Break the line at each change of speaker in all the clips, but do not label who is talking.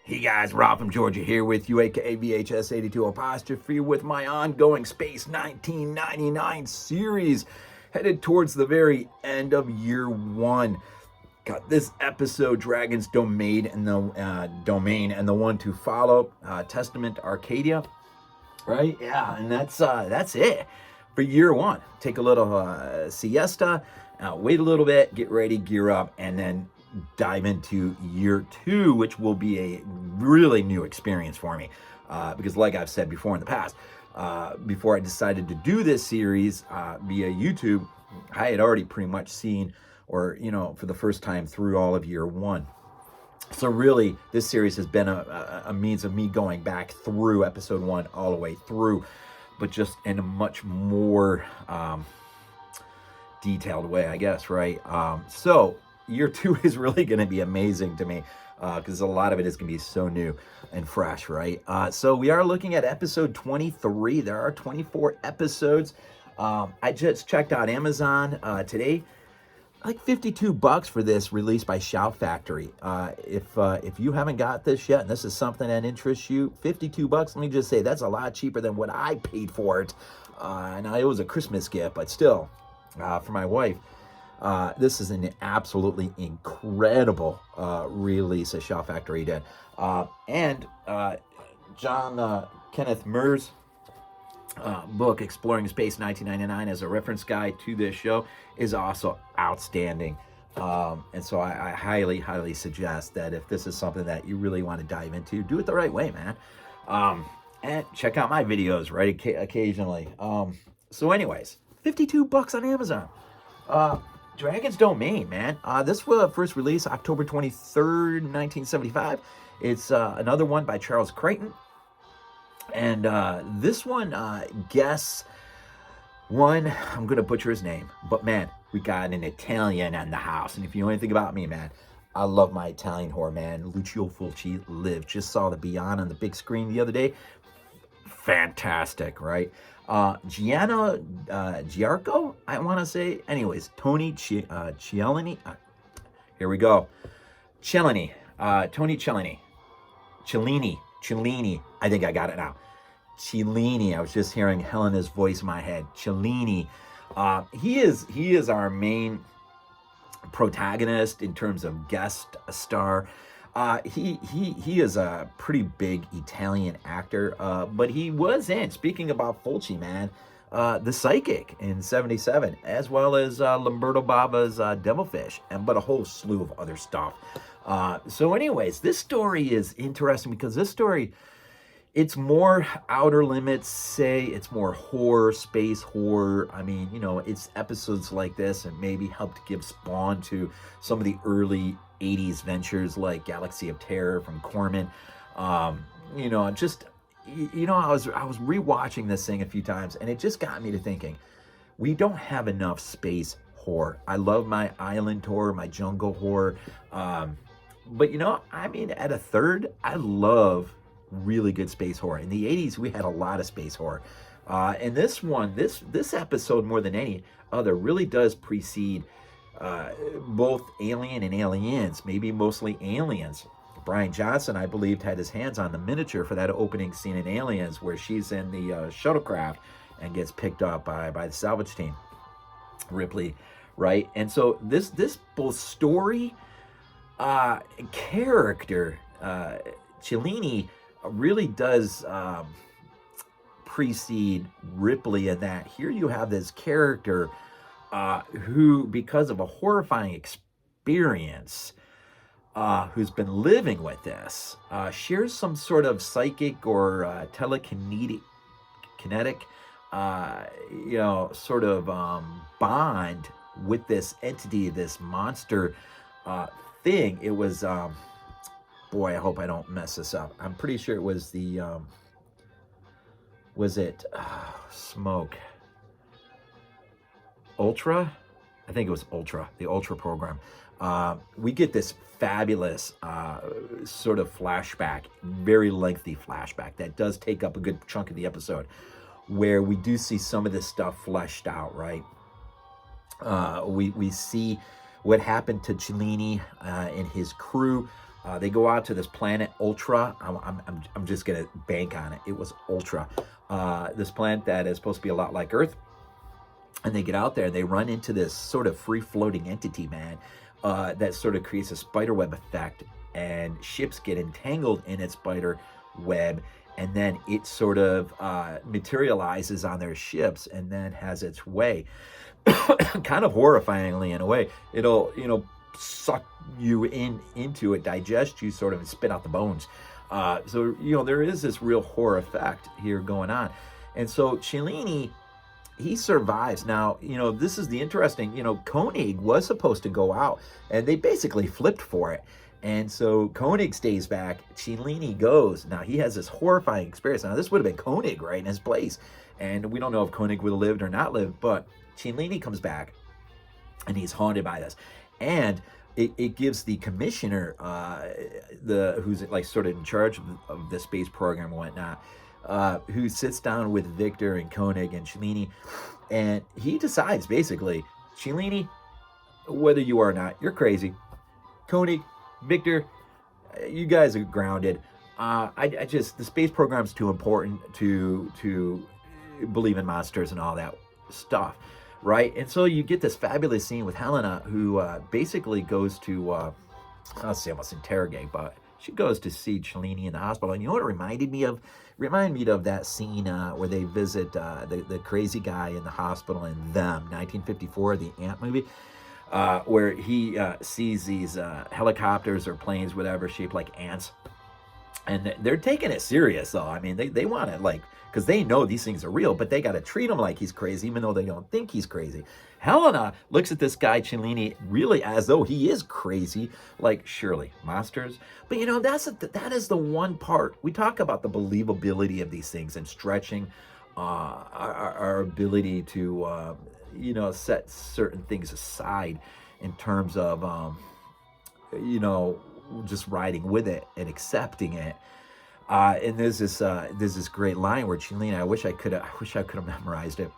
Hey guys, Rob from Georgia here with you, aka VHS82 apostrophe, with my ongoing Space 1999 series, headed towards the very end of year one. Got this episode, Dragon's Domain and the one to follow, Testament Arcadia, right? Yeah, and that's it for year one. Take a little siesta, wait a little bit, get ready, gear up, and then dive into year two, which will be a really new experience for me, because like I've said before in the past, before I decided to do this series via YouTube, I had already pretty much seen, or for the first time, through all of year one. So really, this series has been a means of me going back through episode one all the way through, but just in a much more detailed way, I guess, right? So year two is really going to be amazing to me, because a lot of it is going to be so new and fresh, right? So we are looking at episode 23. There are 24 episodes. I just checked out Amazon today. Like $52 for this, released by Shout Factory. If you haven't got this yet, and this is something that interests you, $52. Let me just say that's a lot cheaper than what I paid for it. And it was a Christmas gift, but still, for my wife. This is an absolutely incredible release that Shout Factory did. And Kenneth Muir's book, Exploring Space 1999, as a reference guide to this show, is also outstanding. And so I highly, highly suggest that if this is something that you really want to dive into, do it the right way, man. And check out my videos, right, occasionally. So anyways, $52 on Amazon. Dragon's Domain, man. This was first released October 23rd, 1975. It's another one by Charles Crichton. And this one, guess one, I'm going to butcher his name, but man, we got an Italian in the house. And if you know anything about me, man, I love my Italian horror, man. Lucio Fulci lived. Just saw the Beyond on the big screen the other day. Fantastic, right? Giarko, I want to say. Anyways, Tony Cellini. Here we go. Cellini. Tony Cellini. Cellini. I think I got it now. Cellini. I was just hearing Helena's voice in my head. Cellini. He is our main protagonist in terms of guest star. He is a pretty big Italian actor, but he was in, speaking about Fulci, man, The Psychic in 77, as well as Lamberto Bava's Devilfish, but a whole slew of other stuff. So anyways, this story is interesting because this story, it's more Outer Limits, say, it's more horror, space horror. I mean, it's episodes like this and maybe helped give spawn to some of the early 80s ventures like Galaxy of Terror from Corman. I was rewatching this thing a few times, and it just got me to thinking, we don't have enough space horror. I love my island horror, my jungle horror, but at a third, I love really good space horror. In the 80s, we had a lot of space horror, and this one, this episode, more than any other, really does precede both Alien and Aliens, maybe mostly Aliens. Brian Johnson, I believed, had his hands on the miniature for that opening scene in Aliens where she's in the shuttlecraft and gets picked up by the salvage team, Ripley, right? And so this both story, character, Cellini really does precede Ripley in that here you have this character who, because of a horrifying experience, who's been living with this, shares some sort of psychic or telekinetic, sort of bond with this entity, this monster thing. It was, boy, I hope I don't mess this up. I'm pretty sure it was the, Smoke. Ultra? I think it was Ultra, the Ultra program. We get this fabulous sort of flashback, very lengthy flashback that does take up a good chunk of the episode, where we do see some of this stuff fleshed out, right? We see what happened to Cellini and his crew They go out to this planet Ultra. I'm just gonna bank on it. It was Ultra. This planet that is supposed to be a lot like Earth. And they get out there and they run into this sort of free-floating entity, man, that sort of creates a spiderweb effect, and ships get entangled in its spider web, and then it sort of materializes on their ships and then has its way. Kind of horrifyingly in a way. It'll, suck you into it, digest you sort of, and spit out the bones. So, there is this real horror effect here going on. And so Cellini, he survives. Now, this is the interesting, Koenig was supposed to go out, and they basically flipped for it. And so Koenig stays back, Cellini goes. Now, he has this horrifying experience. Now, this would have been Koenig right in his place. And we don't know if Koenig would have lived or not lived, but Cellini comes back, and he's haunted by this. And it gives the commissioner, who's like sort of in charge of the space program and whatnot, who sits down with Victor and Koenig and Cellini, and he decides basically, Cellini, whether you are or not, you're crazy. Koenig, Victor, you guys are grounded. I just, the space program's too important to believe in monsters and all that stuff, right? And so you get this fabulous scene with Helena, who basically goes to, I'll say almost interrogate, but she goes to see Cellini in the hospital. And you know what it reminded me of? Reminded me of that scene where they visit the crazy guy in the hospital in Them, 1954, the Ant movie, where he sees these helicopters or planes, whatever, shaped like ants. And they're taking it serious, though. I mean, they want to, like, because they know these things are real, but they got to treat him like he's crazy, even though they don't think he's crazy. Helena looks at this guy, Cellini, really as though he is crazy, like, surely, monsters. But, that is the one part. We talk about the believability of these things and stretching our ability to, set certain things aside in terms of, just riding with it and accepting it. And there's this great line where Cellini, I wish I could have memorized it,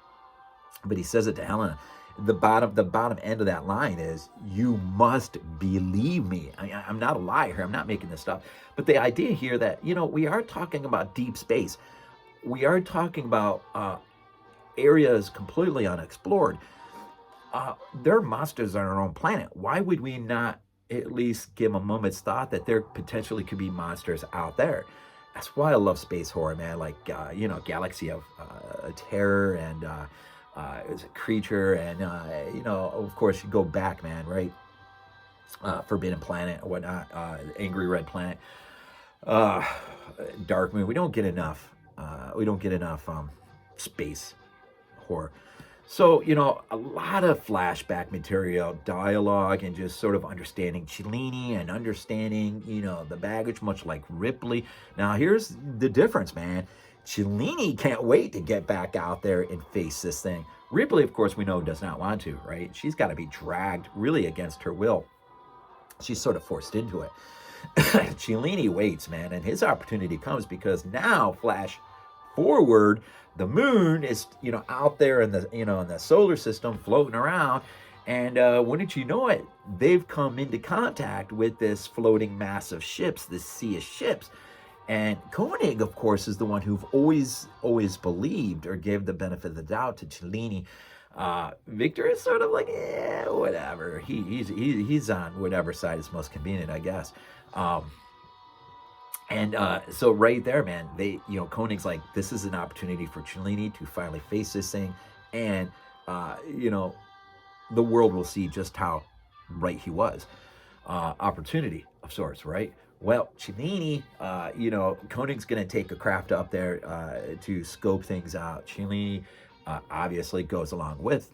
but he says it to Helena. The bottom end of that line is, "You must believe me." I'm not a liar. I'm not making this stuff. But the idea here that, we are talking about deep space. We are talking about areas completely unexplored. There are monsters on our own planet. Why would we not at least give a moment's thought that there potentially could be monsters out there? That's why I love space horror, man. Like, Galaxy of Terror and it was a Creature, and of course you go back, man, right? Forbidden Planet or whatnot, Angry Red Planet, Dark Moon. We don't get enough. Space horror. So, a lot of flashback material, dialogue, and just sort of understanding Cellini and understanding, the baggage, much like Ripley. Now, here's the difference, man. Cellini can't wait to get back out there and face this thing. Ripley, of course, we know does not want to, right? She's got to be dragged really against her will. She's sort of forced into it. Cellini waits, man, and his opportunity comes because now, flash forward, the moon is, out there in the, in the solar system floating around. And wouldn't you know it, they've come into contact with this floating mass of ships, this sea of ships. And Koenig, of course, is the one who've always believed or gave the benefit of the doubt to Cellini. Victor is sort of like, whatever. He's on whatever side is most convenient, I guess. So right there, man, Koenig's like, this is an opportunity for Cellini to finally face this thing, and the world will see just how right he was. Opportunity of sorts, right? Well, Cellini, Koenig's going to take a craft up there to scope things out. Cellini obviously goes along with,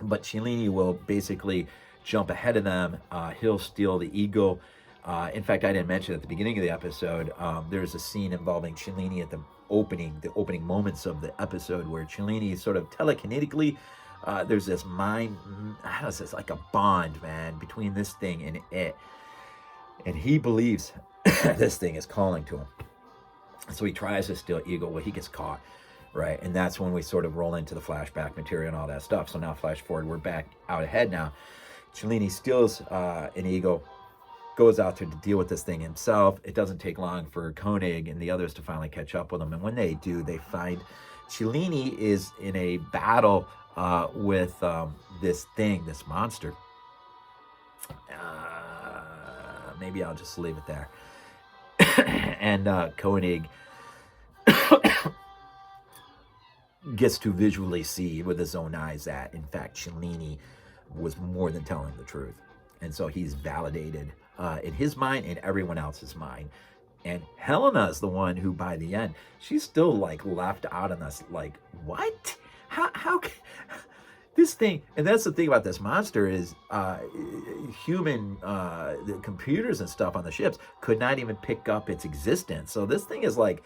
but Cellini will basically jump ahead of them. He'll steal the Eagle. In fact, I didn't mention at the beginning of the episode, there's a scene involving Cellini at the opening moments of the episode where Cellini sort of telekinetically, there's this like a bond, man, between this thing and it. And he believes this thing is calling to him. So he tries to steal Eagle. Well, he gets caught, right? And that's when we sort of roll into the flashback material and all that stuff. So now flash forward, we're back out ahead now. Cellini steals an Eagle. goes out to deal with this thing himself. It doesn't take long for Koenig and the others to finally catch up with him. And when they do, they find Cellini is in a battle with this thing, this monster. Maybe I'll just leave it there. And Koenig gets to visually see with his own eyes that, in fact, Cellini was more than telling the truth. And so he's validated in his mind and everyone else's mind. And Helena is the one who, by the end, she's still like left out on this, like, what? How this thing, and that's the thing about this monster is human the computers and stuff on the ships could not even pick up its existence. So this thing is like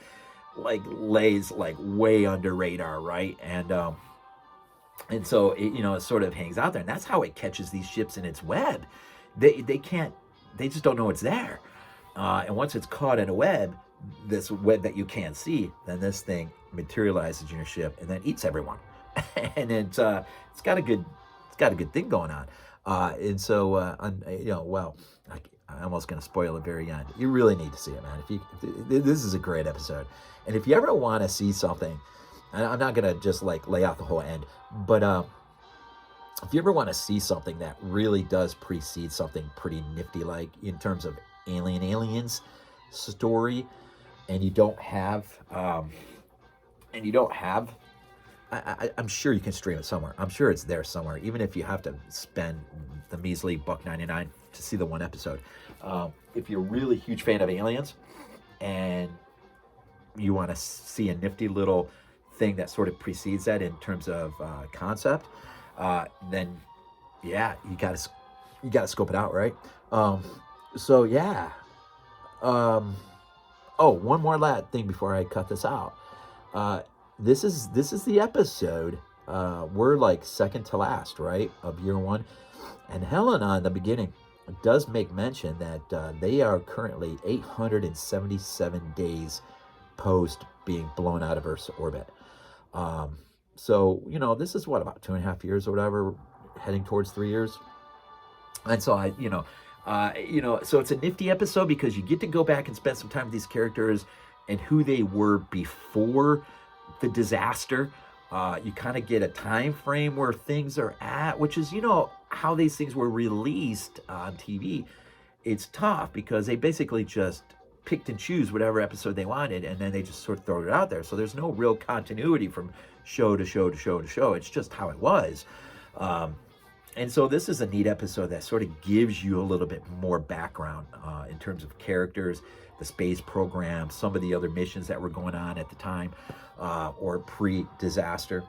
lays like way under radar, right? And so it, you know, it sort of hangs out there, and that's how it catches these ships in its web. They just don't know it's there. And once it's caught in a web, this web that you can't see, then this thing materializes in your ship and then eats everyone. And it's got a good thing going on. And so you know, well, I'm almost going to spoil the very end. You really need to see it, man. This is a great episode, and if you ever want to see something, I'm not going to just like lay out the whole end, but if you ever want to see something that really does precede something pretty nifty, like in terms of aliens story, and you don't have I'm sure you can stream it somewhere. I'm sure it's there somewhere, even if you have to spend the measly $1.99 to see the one episode. If you're a really huge fan of aliens and you want to see a nifty little thing that sort of precedes that in terms of concept, then yeah, you gotta scope it out, right? So yeah. Oh, one more thing before I cut this out. This is the episode. We're like second to last, right, of year one, and Helena in the beginning does make mention that they are currently 877 days post being blown out of Earth's orbit. So you know, this is what, about 2.5 years or whatever, heading towards 3 years. And so so it's a nifty episode because you get to go back and spend some time with these characters and who they were before the disaster. You kind of get a time frame where things are at, which is, you know, how these things were released on TV. It's tough because they basically just picked and choose whatever episode they wanted, and then they just sort of throw it out there. So there's no real continuity from show to show to show to show. It's just how it was. And so this is a neat episode that sort of gives you a little bit more background in terms of characters, the space program, some of the other missions that were going on at the time or pre-disaster.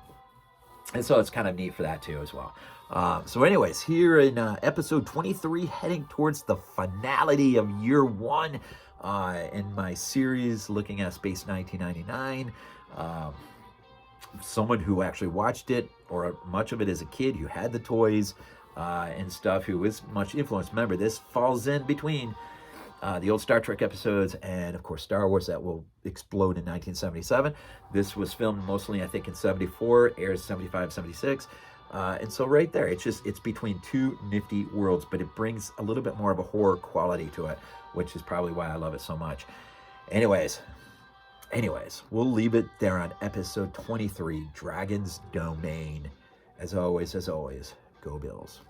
And so it's kind of neat for that too as well. So anyways, here in episode 23, heading towards the finality of year one in my series looking at Space 1999. Someone who actually watched it, or much of it as a kid, who had the toys and stuff, who was much influenced. Remember, this falls in between the old Star Trek episodes and, of course, Star Wars that will explode in 1977. This was filmed mostly, I think, in 74, airs 75, 76. And so right there, it's between two nifty worlds, but it brings a little bit more of a horror quality to it, which is probably why I love it so much. Anyways, we'll leave it there on episode 23, Dragon's Domain. As always, go Bills.